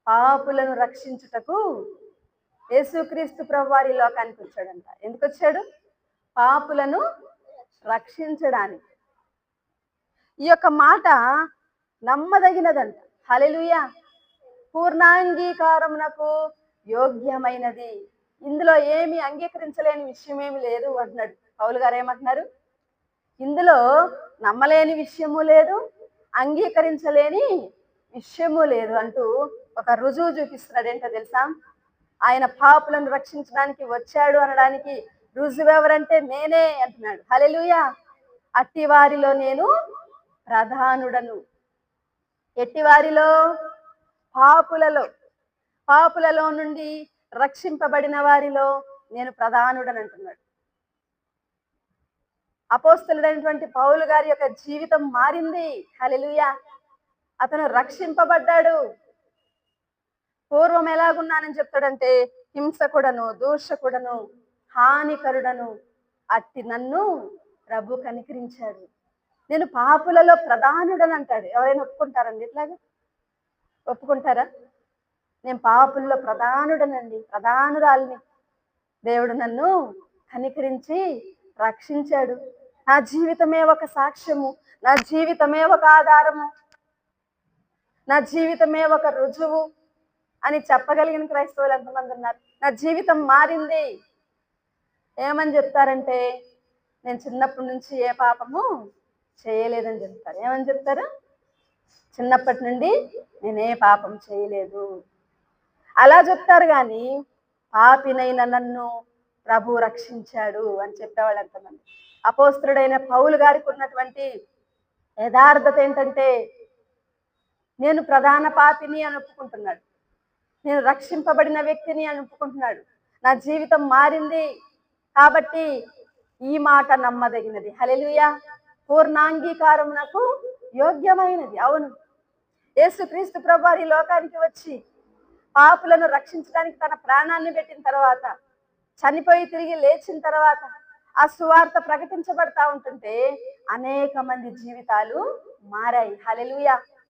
పాపులను రక్షించుటకు యేసుక్రీస్తు ప్రభువారు ఈ లోకానికి వచ్చాడంట. ఎందుకు వచ్చాడు? పాపులను రక్షించడానికి. ఈ యొక్క మాట నమ్మదగినదంట. హల్లెలూయా. పూర్ణాంగీకారమునకు యోగ్యమైనది. ఇందులో ఏమి అంగీకరించలేని విషయం ఏమి లేదు అంటున్నాడు పౌలు గారు. ఏమంటున్నారు? ఇందులో నమ్మలేని విషయము లేదు, అంగీకరించలేని విషయము లేదు అంటూ ఒక రుజువు చూపిస్తున్నాడు. ఏంటో తెలుసా? ఆయన పాపులను రక్షించడానికి వచ్చాడు అనడానికి రుజువు ఎవరంటే నేనే అంటున్నాడు. హల్లెలూయా. అట్టి వారిలో నేను ప్రధానుడను. ఎట్టి వారిలో? పాపులలో నుండి రక్షింపబడిన వారిలో నేను ప్రధానుడని అంటున్నాడు. అపోస్తలుడైనటువంటి పౌలు గారి యొక్క జీవితం మారింది. హల్లెలూయా. అతను రక్షింపబడ్డాడు. పూర్వం ఎలాగున్నానని చెప్తాడంటే హింసకుడను, దూషకుడను, హానికరుడను. అట్టి నన్ను ప్రభు కనికరించాడు. నేను పాపులలో ప్రధానుడని అంటాడు. ఎవరైనా ఒప్పుకుంటారండి? ఇట్లాగా ఒప్పుకుంటారా? నేను పాపుల్లో ప్రధానుడనండి, ప్రధానురాలిని. దేవుడు నన్ను కనికరించి రక్షించాడు. నా జీవితమే ఒక సాక్ష్యము, నా జీవితమే ఒక ఆధారము, నా జీవితమే ఒక రుజువు అని చెప్పగలిగిన క్రైస్తవులు ఎంతమంది ఉన్నారు? నా జీవితం మారింది. ఏమని చెప్తారంటే నేను చిన్నప్పటి నుంచి ఏ పాపము చేయలేదని చెప్తారు. ఏమని చెప్తారు? చిన్నప్పటి నుండి నేనే పాపం చేయలేదు అలా చెప్తారు. కానీ పాపినైన నన్ను ప్రభు రక్షించాడు అని చెప్పేవాళ్ళు ఎంతమంది? అపోస్తలుడైన పౌలు గారికి ఉన్నటువంటి యథార్థత ఏంటంటే నేను ప్రధాన పాపిని అని ఒప్పుకుంటున్నాడు, నేను రక్షింపబడిన వ్యక్తిని అని ఒప్పుకుంటున్నాడు. నా జీవితం మారింది కాబట్టి ఈ మాట నమ్మదగినది. హల్లెలూయా. పూర్ణాంగీకారమునకు యోగ్యమైనది. అవును, యేసుక్రీస్తు ప్రభువారు ఈ లోకానికి వచ్చి పాపులను రక్షించడానికి తన ప్రాణాన్ని పెట్టిన తర్వాత, చనిపోయి తిరిగి లేచిన తర్వాత ఆ సువార్త ప్రకటించబడతా ఉంటుంటే అనేక మంది జీవితాలు మారాయి. హల్లెలూయా.